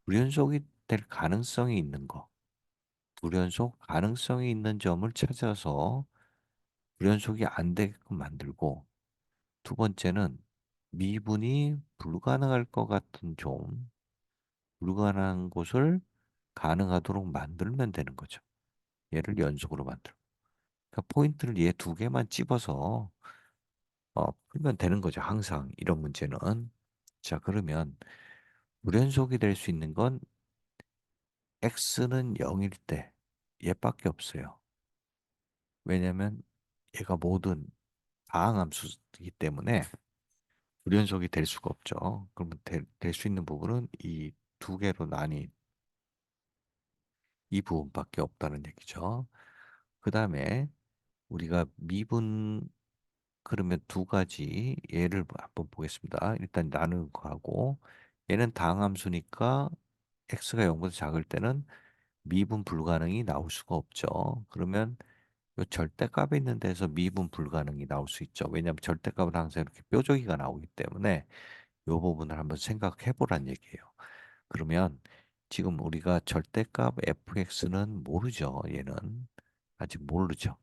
불연속이 될 가능성이 있는 거, 불연속 가능성이 있는 점을 찾아서 불연속이 안 되게끔 만들고 두 번째는 미분이 불가능할 것 같은 좀 불가능한 곳을 가능하도록 만들면 되는 거죠. 얘를 연속으로 만들고. 그러니까 포인트를 얘 두 개만 집어서 풀면 되는 거죠. 항상 이런 문제는. 자, 그러면 불연속이 될 수 있는 건 x는 0일 때 얘밖에 없어요. 왜냐면 얘가 모든 다항함수이기 때문에 불연속이 될 수가 없죠. 그러면 될 수 있는 부분은 이 두 개로 나뉜 이 부분밖에 없다는 얘기죠. 그 다음에 우리가 미분 그러면 두 가지 예를 한번 보겠습니다. 일단 나누는 거하고 얘는 다항함수니까 x가 0보다 작을 때는 미분 불가능이 나올 수가 없죠. 그러면 요 절대값이 있는 데서 미분 불가능이 나올 수 있죠. 왜냐하면 절대값은 항상 이렇게 뾰족이가 나오기 때문에 요 부분을 한번 생각해 보란 얘기예요. 그러면 지금 우리가 절대값 fx는 모르죠. 얘는 아직 모르죠.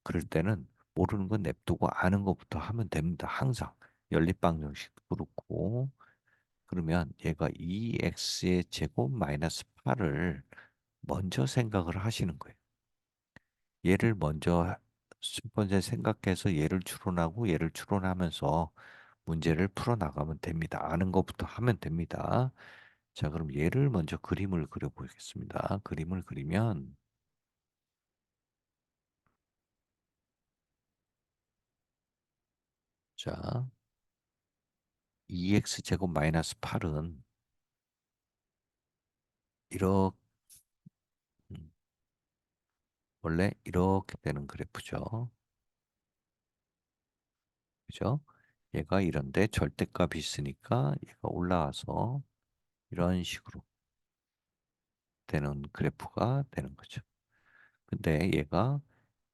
그럴 때는 모르는 건 냅두고 아는 것부터 하면 됩니다. 항상 연립방정식도 그렇고 그러면 얘가 2x의 제곱 마이너스 8을 먼저 생각을 하시는 거예요. 얘를 먼저 첫 번째 생각해서 얘를 추론하고 얘를 추론하면서 문제를 풀어 나가면 됩니다. 아는 것부터 하면 됩니다. 자, 그럼 얘를 먼저 그림을 그려 보겠습니다. 그림을 그리면 자, 2x 제곱 마이너스 8은 이렇게 원래 이렇게 되는 그래프죠. 그죠? 얘가 이런데 절대값이 있으니까 얘가 올라와서 이런 식으로 되는 그래프가 되는 거죠. 근데 얘가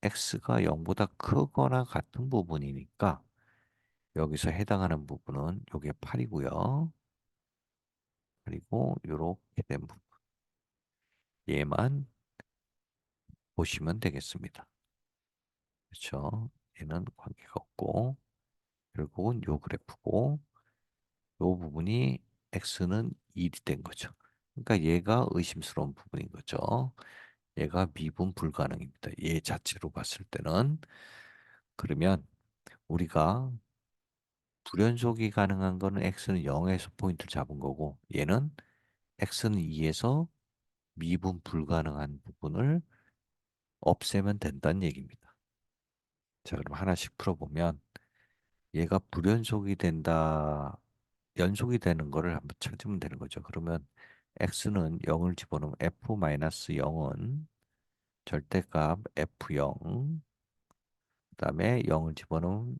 x가 0보다 크거나 같은 부분이니까 여기서 해당하는 부분은 요게 8이고요. 그리고 요렇게 된 부분 얘만 보시면 되겠습니다. 그렇죠? 얘는 관계가 없고 결국은 요 그래프고 요 부분이 x는 1이 된 거죠. 그러니까 얘가 의심스러운 부분인 거죠. 얘가 미분 불가능입니다. 얘 자체로 봤을 때는 그러면 우리가 불연속이 가능한 거는 x는 0에서 포인트를 잡은 거고 얘는 x는 2에서 미분 불가능한 부분을 없애면 된다는 얘기입니다. 자, 그럼 하나씩 풀어보면 얘가 불연속이 된다, 연속이 되는 거를 한번 찾으면 되는 거죠. 그러면 x는 0을 집어넣으면 f-0은 절대값 f0, 그다음에 0을 집어넣으면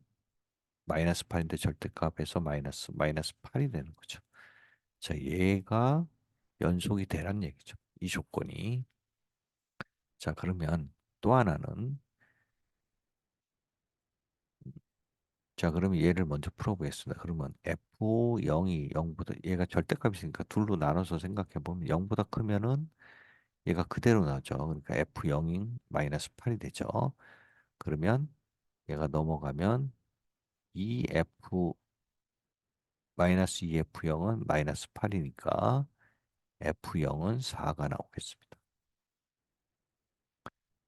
마이너스 8인데 절대값에서 마이너스 8이 되는 거죠. 자, 얘가 연속이 되란 얘기죠. 이 조건이. 자, 그러면 또 하나는, 자, 그러면 얘를 먼저 풀어보겠습니다. 그러면 f0이 0보다, 얘가 절대값이니까 둘로 나눠서 생각해 보면 0보다 크면은 얘가 그대로 나오죠. 그러니까 f0인 마이너스 8이 되죠. 그러면 얘가 넘어가면 2f 마이너스 2f0은 마이너스 8이니까 f0은 4가 나오겠습니다.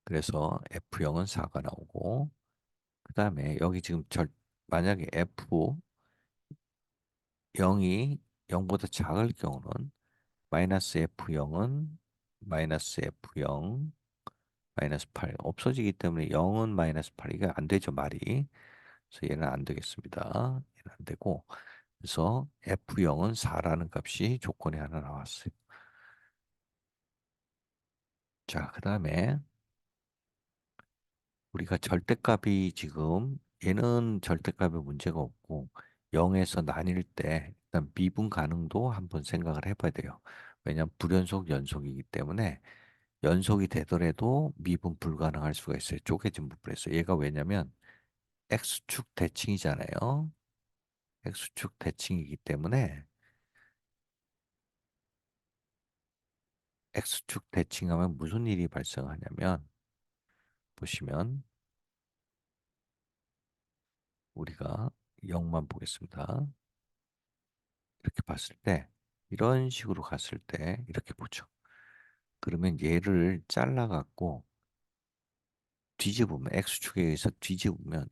그래서 f0은 4가 나오고 그 다음에 여기 지금 만약에 f0이 0보다 작을 경우는 마이너스 f0은 마이너스 f0 마이너스 8 없어지기 때문에 0은 마이너스 8 이게 안 되죠 말이. 그래서 얘는 안 되겠습니다. 얘는 안 되고 그래서 f0은 4라는 값이 조건이 하나 나왔어요. 자, 그 다음에 우리가 절대값이 지금 얘는 절대값에 문제가 없고 0에서 나뉠 때 일단 미분 가능도 한번 생각을 해봐야 돼요. 왜냐하면 불연속 연속이기 때문에 연속이 되더라도 미분 불가능할 수가 있어요. 쪼개진 부분에서. 얘가 왜냐면 X축 대칭이잖아요. X축 대칭이기 때문에 X축 대칭하면 무슨 일이 발생하냐면 보시면 우리가 0만 보겠습니다. 이렇게 봤을 때 이런 식으로 갔을 때 이렇게 보죠. 그러면 얘를 잘라 갖고 뒤집으면 X축에 의해서 뒤집으면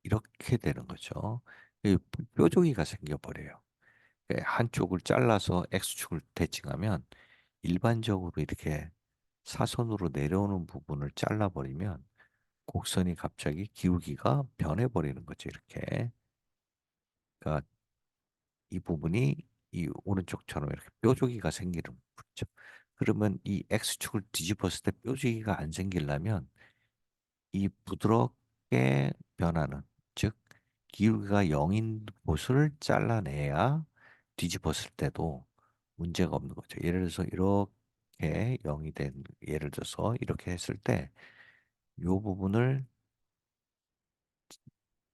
이렇게 되는 거죠. 이 뾰족이가 생겨버려요. 한쪽을 잘라서 X축을 대칭하면 일반적으로 이렇게 사선으로 내려오는 부분을 잘라버리면 곡선이 갑자기 기울기가 변해버리는 거죠. 이렇게. 그러니까 이 부분이 이 오른쪽처럼 이렇게 뾰족이가 생기는 부분이죠. 그러면 이 X축을 뒤집었을 때 뾰족이가 안 생기려면 이 부드럽게 변하는, 즉 기울기가 0인 곳을 잘라내야 뒤집었을 때도 문제가 없는 거죠. 예를 들어서 이렇게 0이 된, 예를 들어서 이렇게 했을 때 이 부분을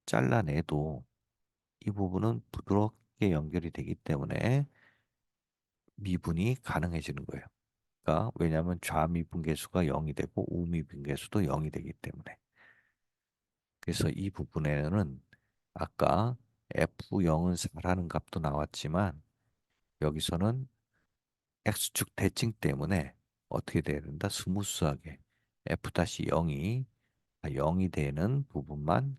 잘라내도 이 부분은 부드럽게 연결이 되기 때문에 미분이 가능해지는 거예요. 그러니까 왜냐하면 좌미분계수가 0이 되고 우미분계수도 0이 되기 때문에. 그래서 이 부분에는 아까 F0은 4라는 값도 나왔지만 여기서는 X축 대칭 때문에 어떻게 돼야 된다? 스무스하게 F-0이 0이 되는 부분만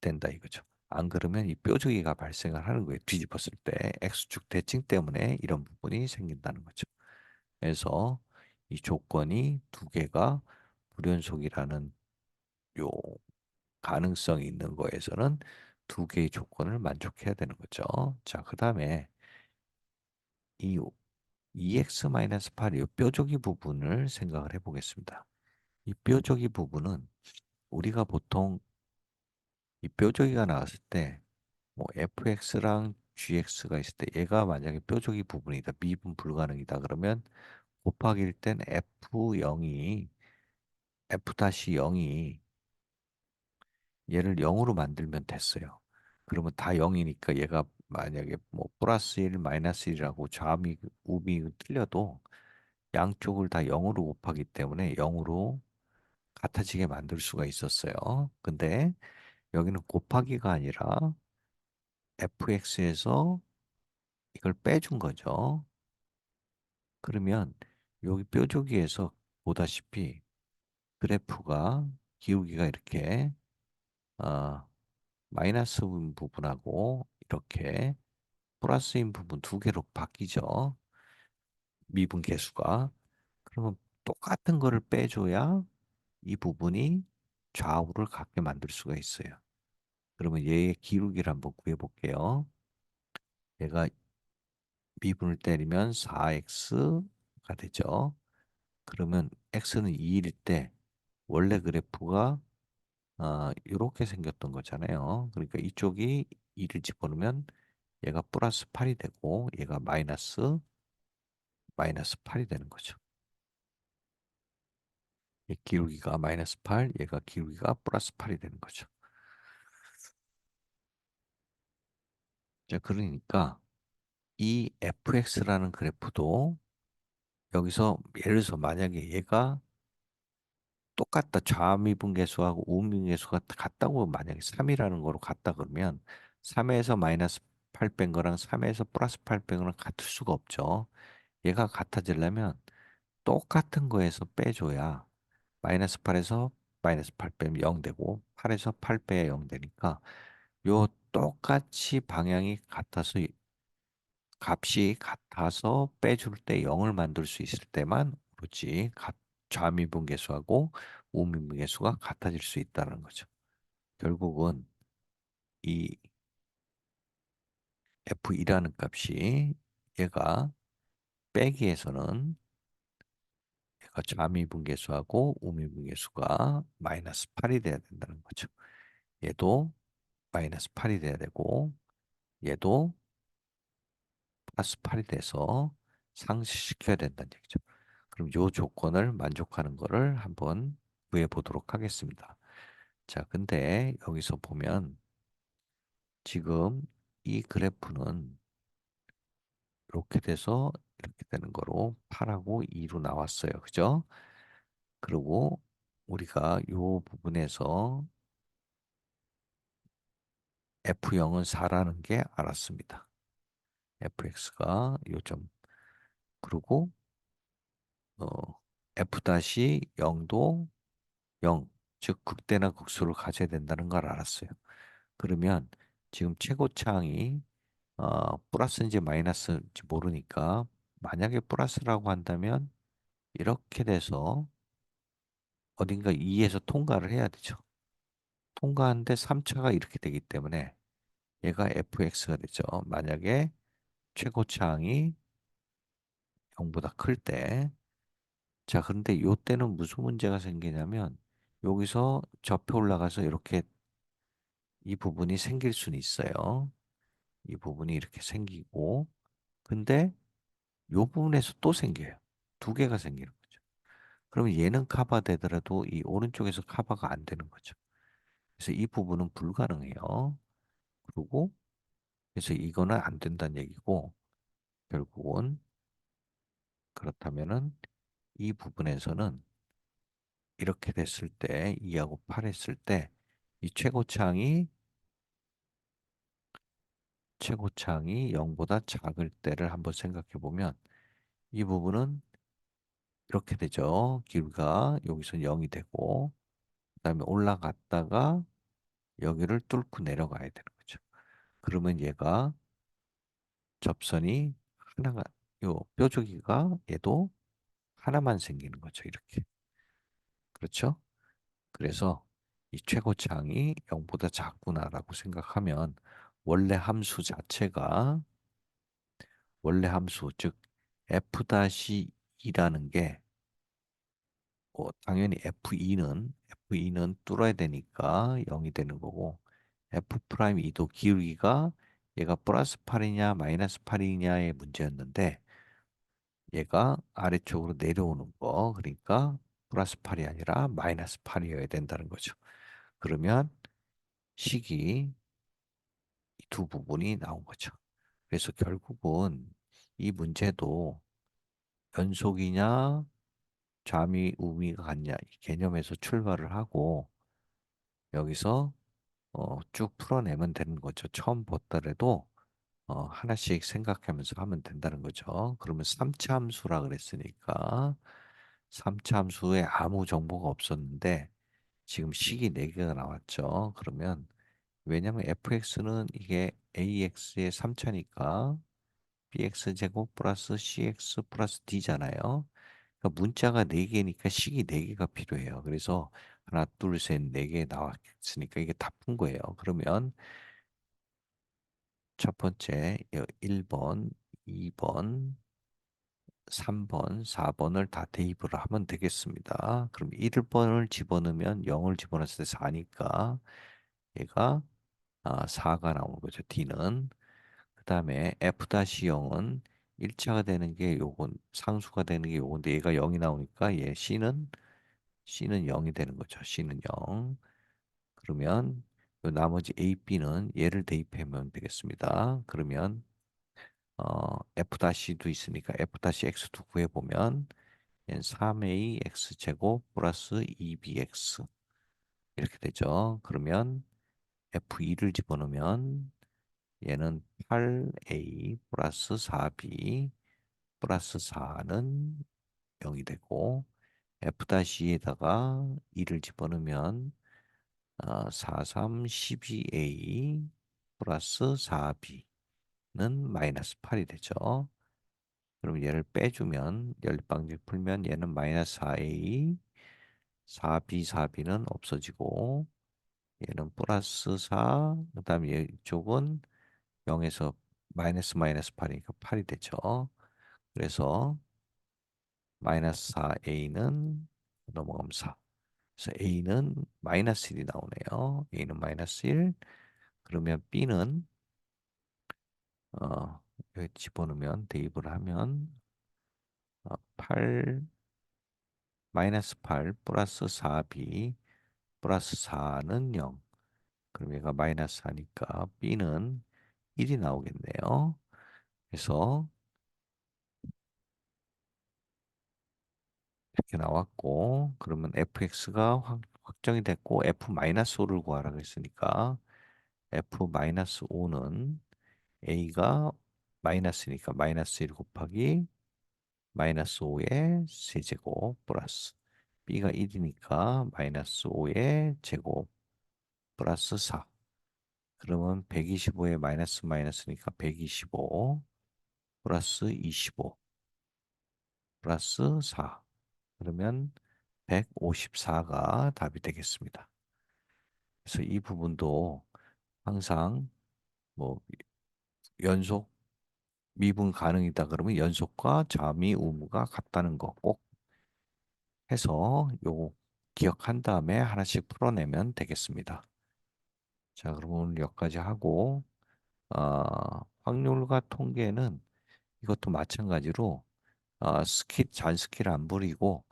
된다 이거죠. 안 그러면 이 뾰족이가 발생을 하는 거예요. 뒤집었을 때 X축 대칭 때문에 이런 부분이 생긴다는 거죠. 그래서 이 조건이 두 개가 불연속이라는 요 가능성이 있는 거에서는 두 개의 조건을 만족해야 되는 거죠. 자, 그 다음에 이 2x-8이 뾰족이 부분을 생각을 해보겠습니다. 이 뾰족이 부분은 우리가 보통 이 뾰족이가 나왔을 때 뭐 fx랑 gx가 있을 때 얘가 만약에 뾰족이 부분이다, 미분 불가능이다 그러면 곱하기일 땐 f0이 f-0이 얘를 0으로 만들면 됐어요. 그러면 다 0이니까 얘가 만약에 뭐 플러스 1, 마이너스 1이라고 좌미, 우미 틀려도 양쪽을 다 0으로 곱하기 때문에 0으로 같아지게 만들 수가 있었어요. 근데 여기는 곱하기가 아니라 fx에서 이걸 빼준 거죠. 그러면 여기 뾰족이에서 보다시피 그래프가 기울기가 이렇게 아, 마이너스 부분하고 이렇게 플러스인 부분 두 개로 바뀌죠. 미분 계수가. 그러면 똑같은 거를 빼줘야 이 부분이 좌우를 같게 만들 수가 있어요. 그러면 얘의 기울기를 한번 구해볼게요. 얘가 미분을 때리면 4x가 되죠. 그러면 x는 2일 때 원래 그래프가 이렇게 생겼던 거잖아요. 그러니까 이쪽이 2를 집어넣으면 얘가 플러스 8이 되고 얘가 마이너스 8이 되는 거죠. 얘 기울기가 마이너스 8, 얘가 기울기가 플러스 8이 되는 거죠. 자, 그러니까 이 fx라는 그래프도 여기서 예를 들어서 만약에 얘가 똑같다. 좌미분계수하고 우미분계수가 같다고 만약에 3이라는 거로 같다 그러면 3에서 마이너스 8 뺀 거랑 3에서 플러스 8 뺀 거랑 같을 수가 없죠. 얘가 같아지려면 똑같은 거에서 빼줘야 마이너스 8에서 마이너스 8 빼면 0 되고 8에서 8 빼야 0 되니까 요 똑같이 방향이 같아서 값이 같아서 빼줄 때 0을 만들 수 있을 때만 오로지 좌미분계수하고 우미분계수가 같아질 수 있다는 거죠. 결국은 이 F2라는 값이 얘가 빼기에서는 얘가 좌미분계수하고 우미분계수가 마이너스 8이 돼야 된다는 거죠. 얘도 마이너스 8이 돼야 되고 얘도 플러스 8이 돼서 상쇄시켜야 된다는 얘기죠. 그럼 요 조건을 만족하는 거를 한번 구해 보도록 하겠습니다. 자, 근데 여기서 보면 지금 이 그래프는 이렇게 돼서 이렇게 되는 거로 8하고 2로 나왔어요. 그죠? 그리고 우리가 요 부분에서 F0은 4라는 게 알았습니다. fx가 요점. 그리고 어, f-0도 0, 즉 극대나 극소를 가져야 된다는 걸 알았어요. 그러면 지금 최고차항이 플러스인지 마이너스인지 모르니까 만약에 플러스라고 한다면 이렇게 돼서 어딘가 2에서 통과를 해야 되죠. 통과하는데 3차가 이렇게 되기 때문에 얘가 fx가 되죠. 만약에 최고차항이 0보다 클 때. 자, 그런데 요때는 무슨 문제가 생기냐면 여기서 접혀 올라가서 이렇게 이 부분이 생길 수는 있어요. 이 부분이 이렇게 생기고 근데 요 부분에서 또 생겨요. 두 개가 생기는 거죠. 그러면 얘는 커버 되더라도 이 오른쪽에서 커버가 안 되는 거죠. 그래서 이 부분은 불가능해요. 그리고 그래서 이거는 안 된다는 얘기고 결국은 그렇다면은 이 부분에서는 이렇게 됐을 때 2하고 8 했을 때 이 최고차항이 0보다 작을 때를 한번 생각해 보면 이 부분은 이렇게 되죠. 길이가 여기서 0이 되고 그다음에 올라갔다가 여기를 뚫고 내려가야 되는 거죠. 그러면 얘가 접선이 하나가 요 뾰족이가 얘도 하나만 생기는 거죠. 이렇게. 그렇죠? 그래서 이 최고차항이 0보다 작구나라고 생각하면 원래 함수 자체가 원래 함수 즉 f-2라는 게 당연히 F2는 뚫어야 되니까 0이 되는 거고 F'2도 기울기가 얘가 플러스 8이냐 마이너스 8이냐의 문제였는데 얘가 아래쪽으로 내려오는 거 그러니까 플러스 8이 아니라 마이너스 8이어야 된다는 거죠. 그러면 식이 이 두 부분이 나온 거죠. 그래서 결국은 이 문제도 연속이냐 좌미 우미가 같냐 이 개념에서 출발을 하고 여기서 쭉 풀어내면 되는 거죠. 처음 보더라도 하나씩 생각하면서 하면 된다는 거죠. 그러면 3차 함수라 그랬으니까 3차 함수에 아무 정보가 없었는데 지금 식이 4개가 나왔죠. 그러면 왜냐면 fx는 이게 AX의 3차니까 BX 제곱 플러스 CX 플러스 D잖아요. 그러니까 문자가 4개니까 식이 4개가 필요해요. 그래서 하나, 둘, 셋, 4개 나왔으니까 이게 다 푼 거예요. 그러면 첫 번째 1번, 2번, 3번, 4번을 다 대입을 하면 되겠습니다. 그럼 1번을 집어넣으면 0을 집어넣었을 때 4니까 얘가 4가 나오는 거죠. D는. 그 다음에 F-0은 1차가 되는 게 요건 상수가 되는 게 요건데 얘가 0이 나오니까 얘 C는 0이 되는 거죠. C는 0. 그러면 요 나머지 A, B는 얘를 대입하면 되겠습니다. 그러면 F-도 있으니까 F-X도 구해보면 얘는 3AX 제곱 플러스 2BX 이렇게 되죠. 그러면 F2를 집어넣으면 얘는 8A 플러스 4B 플러스 4는 0이 되고 F-e에다가 2를 집어넣으면 4, 3, 12A 플러스 4B는 마이너스 8이 되죠. 그럼 얘를 빼주면 연립방정 풀면 얘는 마이너스 4A 4B 4B는 없어지고 얘는 플러스 4 그다음에 이쪽은 0에서 마이너스 마이너스 8이니까 8이 되죠. 그래서 마이너스 4A는 넘어가면 4. 그래서 A는 마이너스 1이 나오네요. A는 마이너스 1. 그러면 B는 여기 집어넣으면 대입을 하면 8 마이너스 8 플러스 4B 플러스 4는 0. 그럼 얘가 마이너스 4니까 B는 1이 나오겠네요. 그래서 이렇게 나왔고 그러면 fx가 확정이 됐고 f-5를 구하라고 했으니까 f-5는 a가 마이너스니까 마이너스 1 곱하기 마이너스 5의 세제곱 플러스 b가 1이니까 마이너스 5의 제곱 플러스 4 그러면 125에 마이너스 마이너스니까 125 플러스 25 플러스 4 그러면 154가 답이 되겠습니다. 그래서 이 부분도 항상 뭐 연속 미분 가능이다 그러면 연속과 자미 우무가 같다는 거 꼭 해서 요거 기억한 다음에 하나씩 풀어내면 되겠습니다. 자, 그럼 오늘 여기까지 하고 확률과 통계는 이것도 마찬가지로 잔스키를 안 부리고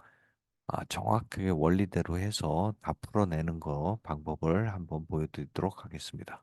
정확하게 원리대로 해서 다 풀어내는 거 방법을 한번 보여드리도록 하겠습니다.